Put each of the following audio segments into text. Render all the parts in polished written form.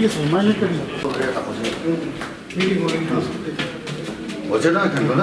ठिकै छ मैले पनि मिटिङ हजुर न खानु ल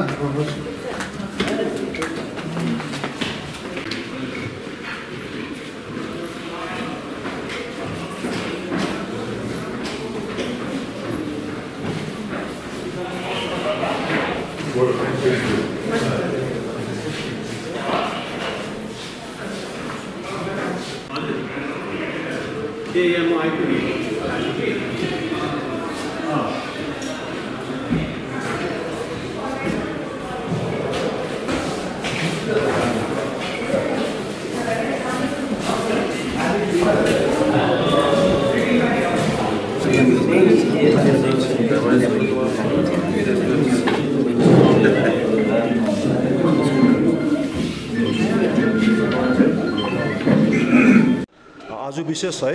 आज विशेष है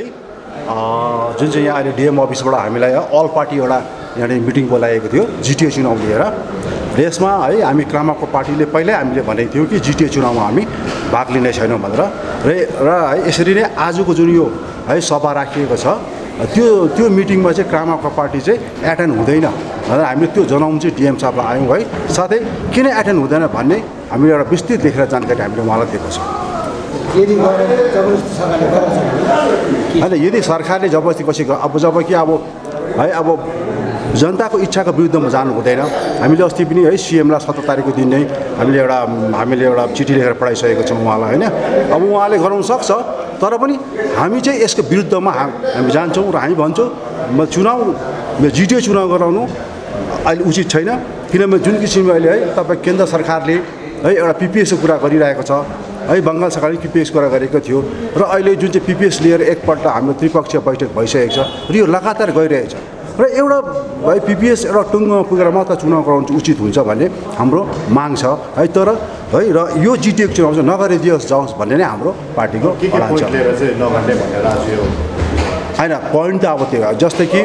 जुन चाहिँ यहाँ अहिले डिएम अफिसबाट हामीलाई अल पार्टी एउटा यहाँनिर मिटिङ बोलाएको थियो जिटिए चुनाव लिएर र यसमा है हामी क्रामाको पार्टीले पहिल्यै हामीले भनेको थियौँ कि जिटिए चुनावमा हामी भाग लिने छैनौँ भनेर र है यसरी नै आजको जुन यो है सभा राखिएको छ त्यो मिटिङमा चाहिँ क्रामाको पार्टी चाहिँ एटेन्ड हुँदैन भनेर हामीले त्यो जनाउनु चाहिँ डिएम साहबलाई आयौँ है साथै किन एटेन्ड हुँदैन भन्ने हामीले एउटा विस्तृत लेखेर जानकारी हामीले उहाँलाई दिएको छौँ। होइन यदि सरकारले जबरजस्ती कसै अब जब कि अब है अब जनताको इच्छाको विरुद्धमा जानु हुँदैन। हामीले अस्ति पनि है सीएमलाई 17 तारिकको दिन नै हामीले एउटा चिठी लेखेर पठाइसकेको छौँ उहाँलाई होइन। अब उहाँले गराउन सक्छ तर पनि हामी चाहिँ यसको विरुद्धमा हामी जान्छौँ र हामी भन्छौँ चुनाव जिटिए चुनाव गराउनु अहिले उचित छैन किनभने जुन किसिमले अहिले है तपाईँ केन्द्र सरकारले है एउटा पिपिएसको कुरा गरिरहेको छ है बङ्गाल सरकारले पिपिएस कुरा गरेको थियो र अहिले जुन चाहिँ पिपिएस लिएर एकपल्ट हाम्रो त्रिपक्षीय बैठक भइसकेको छ र यो लगातार गइरहेछ र एउटा है पिपिएस एउटा टुङ्गोमा पुगेर मात्र चुनाव गराउनु चाहिँ उचित हुन्छ भन्ने हाम्रो माग छ है तर है र यो जिटिएको चुनाव चाहिँ नगरिदियोस् जाओस् भन्ने नै हाम्रो पार्टीको अडान छ। होइन पोइन्ट त अब त्यो जस्तै कि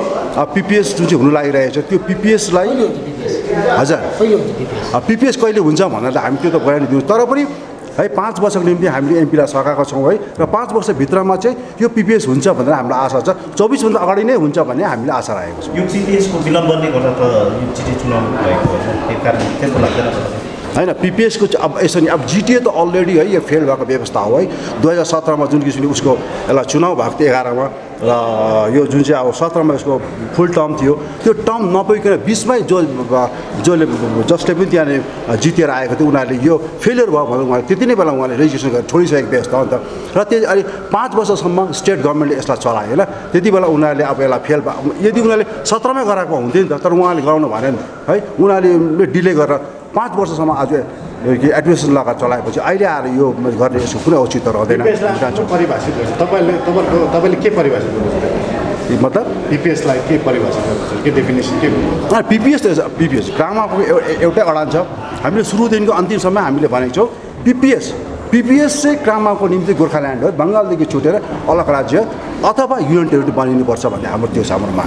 पिपिएस जुन चाहिँ हुनु लागिरहेको छ त्यो पिपिएसलाई हजुर पिपिएस कहिले हुन्छ भनेर हामी त्यो त बयान दिन्छौँ तर पनि है 5 वर्षको निम्ति हामीले एमपीलाई सघाएका छौँ है र 5 वर्षभित्रमा चाहिँ यो पिपिएस हुन्छ भनेर हाम्रो आशा छ 24 भन्दा अगाडि नै हुन्छ भन्ने हामीले आशा राखेको छौँ। यो पिपिएसको विलम्बनले गर्दा त यो जिटिए चुनाव भएको त्यही कारण त्यस्तो लाग्दैन होइन पिपिएसको अब यसरी अब जिटिए त अलरेडी है यो फेल भएको व्यवस्था हो है 2017मा जुन किसिमले उसको यसलाई चुनाव भएको थियो 11मा र यो जुन चाहिँ अब 17मा यसको फुल टर्म थियो त्यो टर्म नपुगिकन 20मै जसले पनि त्यहाँ जितेर आएको थियो उनीहरूले यो फेलियर भयो भनेर उहाँले त्यति नै बेला उहाँले रेजिस्ट्रेसन गरेर छोडिसकेको व्यवस्था हो नि त र त्यो अहिले 5 वर्षसम्म स्टेट गभर्मेन्टले यसलाई चलायो होइन त्यति बेला उनीहरूले अब यसलाई फेल यदि उनीहरूले 17मै गराएको हुन्थ्यो नि त तर उहाँले गराउनु भएन है उनीहरूले डिले गरेर 5 वर्षसम्म आज एडमिनिस्ट्रेसन लगाएर चलाएपछि अहिले आएर यो गर्ने यसको कुनै औचित्य रहँदैन। परिभाषित गर्छ तपाईँले के परिभाषित गर्नुहुन्छ मतलब पिपिएसलाई के परिभाषित गर्नुहुन्छ के डेफिनेसन के हो? पिपिएस क्रामाको एउटै अडान छ हामीले सुरुदेखिको अन्तिमसम्म हामीले भनेको छौँ पिपिएस चाहिँ क्रामाको निम्ति गोर्खाल्यान्ड हो बङ्गालदेखि छुटेर अलग राज्य अथवा युनियन टेरिटरी बनिनुपर्छ भन्ने हाम्रो त्यो छ हाम्रो माग।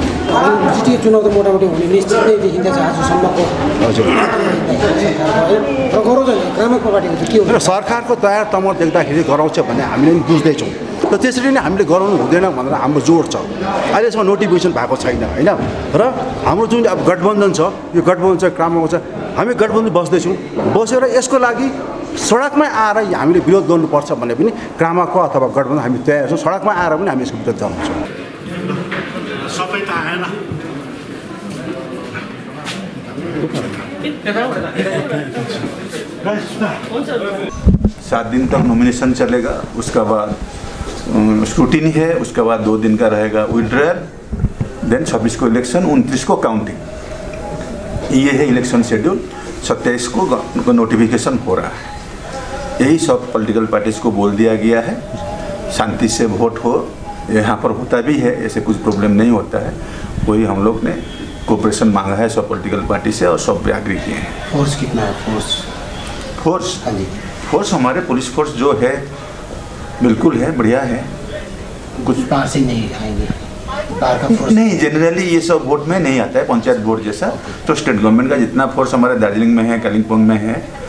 जिटिए चुनाव त मोटामोटी हुने निश्चित नै देखिँदैछ आजसम्मको हजुर र सरकारको तयार तमर देख्दाखेरि गराउँछ भन्ने हामीले पनि बुझ्दैछौँ र त्यसरी नै हामीले गराउनु हुँदैन भनेर हाम्रो जोड छ। अहिले यसमा नोटिफिकेसन भएको छैन होइन र हाम्रो जुन अब गठबन्धन छ यो गठबन्धन चाहिँ क्रामाको छ हामी गठबन्धन बस्दैछौँ बसेर यसको लागि सडकमै आएर हामीले विरोध गर्नुपर्छ भन्ने पनि क्रामाको अथवा गठबन्धन हामी तयार छौँ सडकमा आएर पनि हामी यसको विरोध गर्छौँ। सबै त आएन 7 दिन तक नॉमिनेशन चलेगा उसका बाद स्क्रूटिनी है उसके बाद 2 दिन का रहेगा विड्रॉल देन 26 को इलेक्शन 29 को काउंटिंग ये है इलेक्शन शेड्यूल 27 को नोटिफिकेशन हो रहा है। यही सब पॉलिटिकल पार्टीज को बोल दिया गया है शांति से वोट हो यहाँ पर होता भी है ऐसे कुछ प्रॉब्लम नहीं होता है वही हम लोग ने कोऑपरेशन मांगा है सब पॉलिटिकल पार्टी से और सब एग्री किए हैं। फोर्स कितना है? फोर्स हाँ जी फोर्स हमारे पुलिस फोर्स जो है बिल्कुल है बढ़िया है कुछ बाहर से नहीं आएंगे नहीं जनरली ये सब वोट में नहीं आता है पंचायत वोट जैसा तो स्टेट गवर्नमेंट का जितना फोर्स हमारे दार्जिलिंग में है कालिम्पोंग में है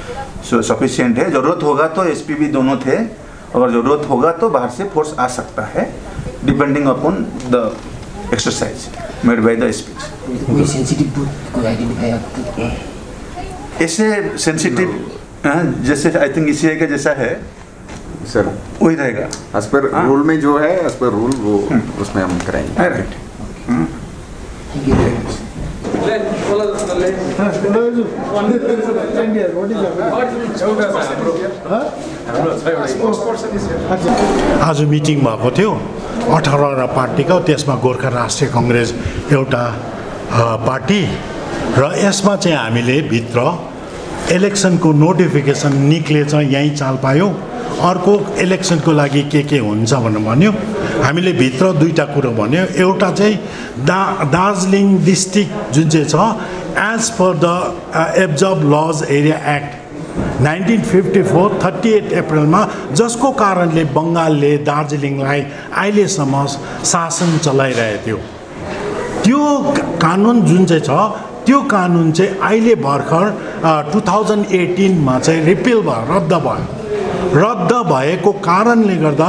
सफिशिएंट है। ज़रूरत होगा तो एसपी भी दोनों थे अगर ज़रूरत होगा तो बाहर से फोर्स आ सकता है depending upon the exercise made by the speech. We sensitive booth could identify. ऐसे सेंसिटिव जैसे आई थिंक इसी का जैसा है सर, वही रहेगा एज पर रूल में जो है, एज पर रूल वो उसमें हम कराएंगे। राइट। आज मिटिङ भएको थियो 18वटा पार्टीको, त्यसमा गोर्खा राष्ट्रिय कङ्ग्रेस एउटा पार्टी र यसमा चाहिँ हामीले भित्र इलेक्सनको नोटिफिकेसन निक्लेछ, यहीँ चाल पायौँ। अर्को इलेक्सनको लागि के हुन्छ भनेर भन्यो। हामीले भित्र दुईटा कुरो भन्यो। एउटा चाहिँ दार्जिलिङ डिस्ट्रिक्ट जुन चाहिँ छ as per the absorb laws area act 1954 38 अप्रिलमा, जसको कारणले बङ्गालले दार्जिलिङलाई अहिलेसम्म शासन चलाइरहेको थियो, त्यो कानुन जुन चाहिँ छ त्यो कानुन चाहिँ अहिले भर्खर 2018 मा चाहिँ रिपिल भयो, रद्द भएको कारणले गर्दा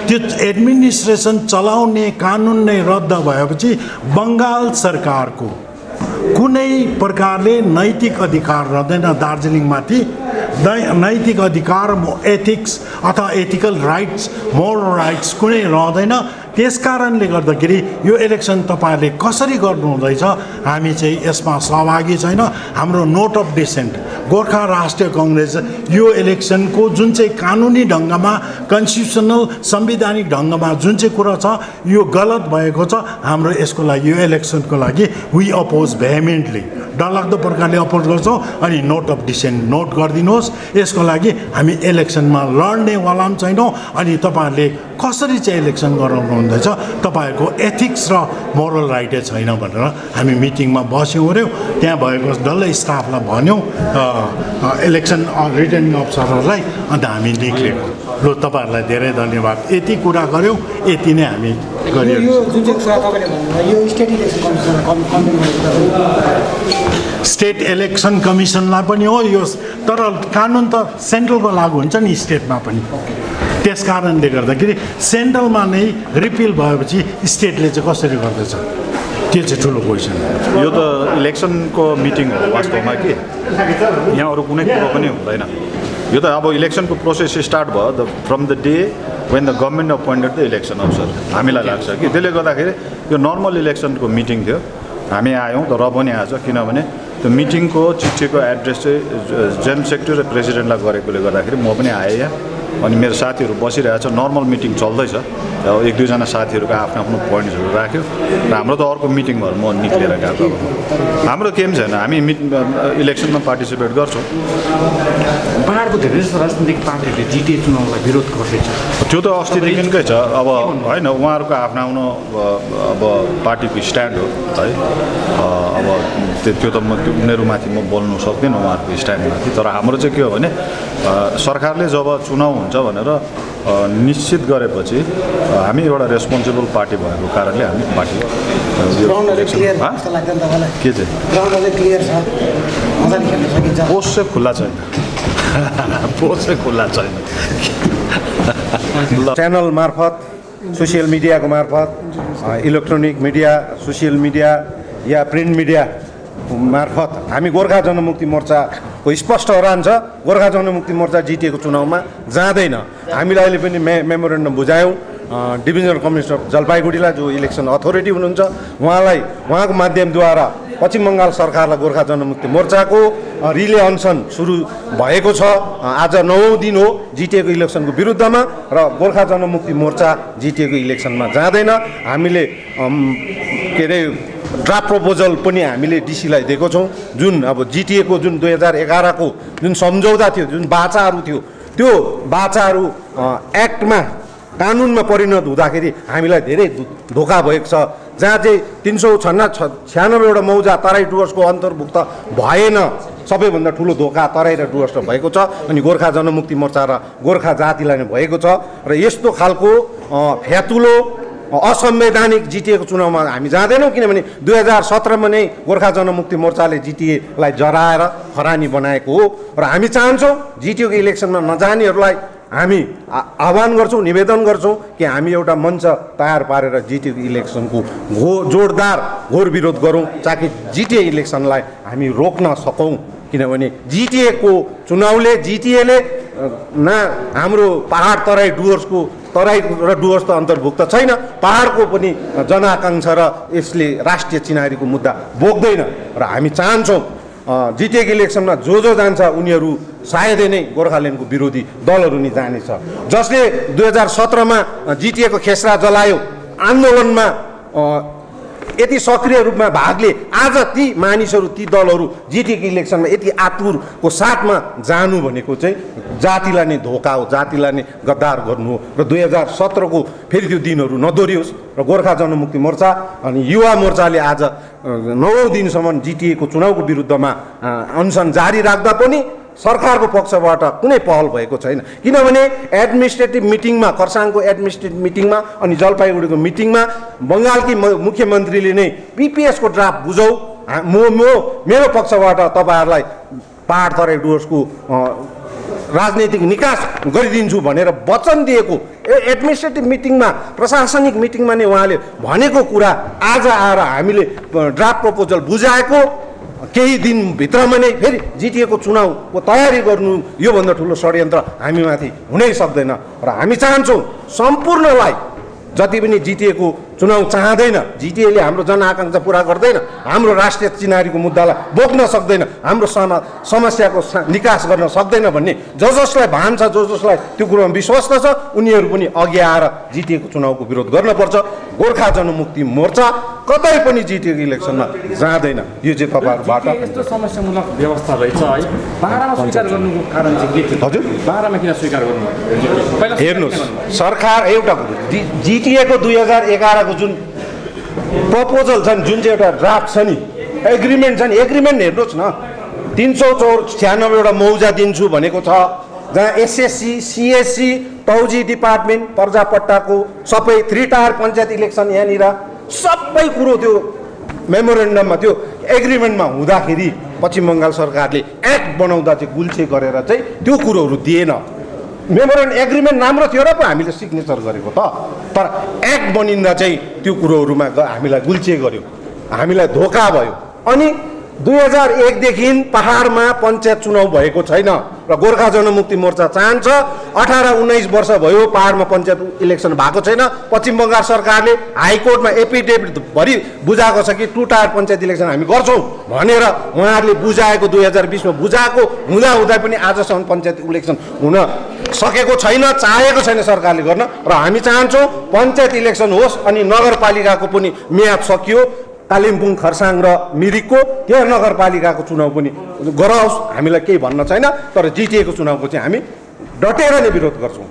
त्यो एडमिनिस्ट्रेसन चलाउने कानुन नै रद्द भएपछि बङ्गाल सरकारको कुनै प्रकारले नैतिक अधिकार रहँदैन दार्जिलिङमाथि। नैतिक अधिकार, एथिक्स अथवा एथिकल राइट्स, मोरल राइट्स कुनै रहँदैन। त्यस कारणले गर्दाखेरि यो इलेक्सन तपाईँहरूले कसरी गर्नुहुँदैछ, हामी चाहिँ यसमा सहभागी छैन। हाम्रो नोट अफ डिसेन्ट गोर्खा राष्ट्रिय कङ्ग्रेस यो इलेक्सनको जुन चाहिँ कानुनी ढङ्गमा, कन्स्टिट्युसनल संवैधानिक ढङ्गमा जुन चाहिँ कुरा छ यो गलत भएको छ। हाम्रो यसको लागि, यो इलेक्सनको लागि वी अपोज भेहेमेन्टली, डरलाग्दो प्रकारले अपोज गर्छौँ। अनि नोट अफ डिसेन्ट नोट गरिदिनुहोस्। यसको लागि हामी इलेक्सनमा लड्नेवाला पनि छैनौँ। अनि तपाईँहरूले कसरी चाहिँ इलेक्सन गराउनु हुँदैछ, तपाईँहरूको एथिक्स र मोरल राइटै छैन भनेर हामी मिटिङमा बस्यौँ अऱ्यौँ। त्यहाँ भएको डल्लै स्टाफलाई भन्यौँ, इलेक्सन रिटर्निङ अफिसरहरूलाई, अन्त हामी निक्ल्यौँ। ल तपाईँहरूलाई धेरै धन्यवाद। यति कुरा गऱ्यौँ, यति नै हामी गरियो। यो जुन चाहिँ कुरा तपाईँले भन्नुभयो, यो state election commission state election कमिसनलाई पनि हो यो, तर कानुन त सेन्ट्रलको लागु हुन्छ नि स्टेटमा पनि। त्यस कारणले गर्दाखेरि सेन्ट्रलमा नै रिपिल भएपछि स्टेटले चाहिँ कसरी गर्दैछ, त्यो चाहिँ ठुलो क्वेसन हो। यो त इलेक्सनको मिटिङ हो वास्तवमा कि यहाँ अरू कुनै कुरो पनि हुँदैन। यो त अब इलेक्सनको प्रोसेस स्टार्ट भयो from the day when the government appointed the election officer. हामीलाई लाग्छ कि त्यसले गर्दाखेरि यो नर्मल इलेक्सनको मिटिङ थियो। हामी आयौँ त र पनि आज, किनभने त्यो मिटिङको चिठीको एड्रेस चाहिँ जेनरल सेक्रेटरी र प्रेसिडेन्टलाई गरेकोले गर्दाखेरि म पनि आएँ यहाँ। अनि मेरो साथीहरू बसिरहेछ, नर्मल मिटिङ चल्दैछ। अब एक दुईजना साथीहरूको आफ्नो आफ्नो पोइन्ट्सहरू राख्यो र हाम्रो त अर्को मिटिङ भएर म निक्लिएर गएको। हाम्रो केही पनि छैन, हामी इलेक्सनमा पार्टिसिपेट गर्छौँ। पहाडको धेरै जस्तो राजनीतिक पार्टीहरूले जिटिए चुनावलाई विरोध गर्दैछ। त्यो त अस्तिदेखिकै छ। अब होइन, उहाँहरूको आफ्नो आफ्नो अब पार्टीको स्ट्यान्ड हो है। अब त्यो त उनीहरूमाथि म बोल्नु सक्दिनँ उहाँहरूको स्ट्यान्डमाथि। तर हाम्रो चाहिँ के हो भने सरकारले जब चुनाव हुन्छ भनेर निश्चित गरेपछि हामी एउटा रेस्पोन्सिबल पार्टी भएको कारणले हामी पार्टी के चाहिँ पोस्ट चाहिँ खुल्ला छैन, पोस्ट चाहिँ खुल्ला छैन। च्यानल मार्फत, सोसियल मिडियाको मार्फत, इलेक्ट्रोनिक मिडिया, सोसियल मिडिया या प्रिन्ट मिडिया मार्फत हामी गोर्खा जनमुक्ति मोर्चाको स्पष्ट रहन्छ, गोर्खा जनमुक्ति मोर्चा जिटिएको चुनावमा जाँदैन। हामीले अहिले पनि मेमोरेन्डम बुझायौँ डिभिजनल कमिसनर जलपाइगुडीलाई, जो इलेक्सन अथोरिटी हुनुहुन्छ, उहाँलाई, उहाँको माध्यमद्वारा पश्चिम बङ्गाल सरकारलाई गोर्खा जनमुक्ति मोर्चाको रिले अनसन सुरु भएको छ। आज 9औं दिन हो जिटिएको इलेक्सनको विरुद्धमा, र गोर्खा जनमुक्ति मोर्चा जिटिएको इलेक्सनमा जाँदैन। हामीले के अरे ड्राफ्ट प्रपोजल पनि हामीले डिसीलाई दिएको छौँ। जुन अब जिटिएको जुन 2011 को जुन सम्झौता थियो, जुन बाचाहरू थियो, त्यो बाचाहरू एक्टमा, कानुनमा परिणत हुँदाखेरि हामीलाई धेरै धोका भएको छ। जहाँ चाहिँ 396वटा मौजा तराई डुवर्सको अन्तर्भुक्त भएन, सबैभन्दा ठुलो धोका तराई र डुवर्स भएको छ। अनि गोर्खा जनमुक्ति मोर्चा र गोर्खा जातिलाई नै भएको छ। र यस्तो खालको फ्यातुलो असंवैधानिक जिटिएको चुनावमा हामी जाँदैनौँ, किनभने 2017मा नै गोर्खा जनमुक्ति मोर्चाले जिटिएलाई जराएर खरानी बनाएको हो। र हामी चाहन्छौँ जिटिएको इलेक्सनमा नजानेहरूलाई हामी आह्वान गर्छौँ, निवेदन गर्छौँ कि हामी एउटा मञ्च तयार पारेर जिटिए इलेक्सनको जोरदार घोर विरोध गरौँ ताकि जिटिए इलेक्सनलाई हामी रोक्न सकौँ। किनभने जिटिएको चुनावले जिटिएले न हाम्रो पहाड तराई डुवर्सको तराई र डुवर्स त अन्तर्भुक्त छैन, पहाडको पनि जनआकाङ्क्षा र यसले राष्ट्रिय चिनारीको मुद्दा बोक्दैन र हामी चाहन्छौँ जिटिएको इलेक्सनमा जो जान्छ उनीहरू सायदै नै गोर्खाल्यान्डको विरोधी दलहरू नि जानेछ। जसले 2017मा जिटिएको खेसरा जलायो, आन्दोलनमा यति सक्रिय रूपमा भाग लिए, आज ती मानिसहरू ती दलहरू जिटिएको इलेक्सनमा यति आतुरको साथमा जानु भनेको चाहिँ जातिलाई नै धोका हो, जातिलाई नै गद्दार गर्नु हो र 2017को फेरि त्यो दिनहरू नदोहोरियोस् र गोर्खा जनमुक्ति मोर्चा अनि युवा मोर्चाले आज 9औं दिनसम्म जिटिएको चुनावको विरुद्धमा अनसन जारी राख्दा पनि सरकारको पक्षबाट कुनै पहल भएको छैन। किनभने एडमिनिस्ट्रेटिभ मिटिङमा, खरसाङको एडमिनिस्ट्रेटिभ मिटिङमा अनि जलपाइगुडीको मिटिङमा बङ्गालकी मुख्यमन्त्रीले नै पिपिएसको ड्राफ्ट बुझौँ, मेरो पक्षबाट तपाईँहरूलाई पहाड तराई डुवर्सको राजनैतिक निकास गरिदिन्छु भनेर वचन दिएको एडमिनिस्ट्रेटिभ मिटिङमा, प्रशासनिक मिटिङमा नै उहाँले भनेको कुरा आज आएर हामीले ड्राफ्ट प्रपोजल बुझाएको केही दिनभित्रमा नै फेरि जिटिएको चुनावको तयारी गर्नु योभन्दा ठुलो षड्यन्त्र हामीमाथि हुनै सक्दैन र हामी चाहन्छौँ सम्पूर्णलाई जति पनि जिटिएको चुनाव चाहँदैन, जिटिएले हाम्रो जनआकाङ्क्षा पुरा गर्दैन, हाम्रो राष्ट्रिय चिनारीको मुद्दालाई बोक्न सक्दैन, हाम्रो समस्याको निकास गर्न सक्दैन भन्ने जसलाई भान छ, जसलाई त्यो कुरोमा विश्वस्त छ उनीहरू पनि अघि आएर जिटिएको चुनावको विरोध गर्नुपर्छ। गोर्खा जनमुक्ति मोर्चा कतै पनि जिटिएको इलेक्सनमा जाँदैन। यो चाहिँ तपाईँहरूबाट यस्तो समस्यामूलक व्यवस्था रहेछ है, बाह्रमा स्वीकार गर्नुको कारण चाहिँ के थियो? हजुर, बाह्रमा किन स्वीकार गर्नु? हेर्नुहोस्, सरकार एउटा जिटिएको 2011 जुन प्रपोजल छन्, जुन चाहिँ एउटा ड्राफ्ट छ नि, एग्रिमेन्ट छ नि, एग्रिमेन्ट हेर्नुहोस् न, 396 एउटा मौजा दिन्छु भनेको छ, जहाँ एसएससी सिएससी फौजी डिपार्टमेन्ट पर्जापट्टाको सबै 3 टायर पञ्चायत इलेक्सन यहाँनिर सबै कुरो त्यो मेमोरेन्डममा त्यो एग्रिमेन्टमा हुँदाखेरि पश्चिम बङ्गाल सरकारले एक्ट बनाउँदा चाहिँ गुल्छे गरेर चाहिँ त्यो कुरोहरू दिएन। मेमोरेन्डम एग्रिमेन्ट राम्रो थियो र पो हामीले सिग्नेचर गरेको त, तर एक्ट बनिँदा चाहिँ त्यो कुरोहरूमा हामीलाई गुल्छे गर्यो, हामीलाई धोका भयो। अनि 2001 देखि पहाडमा पञ्चायत चुनाव भएको छैन र गोर्खा जनमुक्ति मोर्चा चाहन्छ 18-19 वर्ष भयो पहाडमा पञ्चायत इलेक्सन भएको छैन। पश्चिम बङ्गाल सरकारले हाइकोर्टमा एफिडेभिट भरि बुझाएको छ कि 2 टायर पञ्चायत इलेक्सन हामी गर्छौँ भनेर उहाँहरूले बुझाएको 2020 मा बुझाएको हुँदा पनि आजसम्म पञ्चायत इलेक्सन हुन सकेको छैन, चाहेको छैन सरकारले गर्न। र हामी चाहन्छौँ पञ्चायत इलेक्सन होस् अनि नगरपालिकाको पनि म्याद सकियो, कालिम्पोङ खरसाङ र मिरिकको त्यहाँ नगरपालिकाको चुनाव पनि गराओस्, हामीलाई केही भन्न छैन। तर जिटिएको चुनावको चाहिँ हामी डटेर नै विरोध गर्छौँ।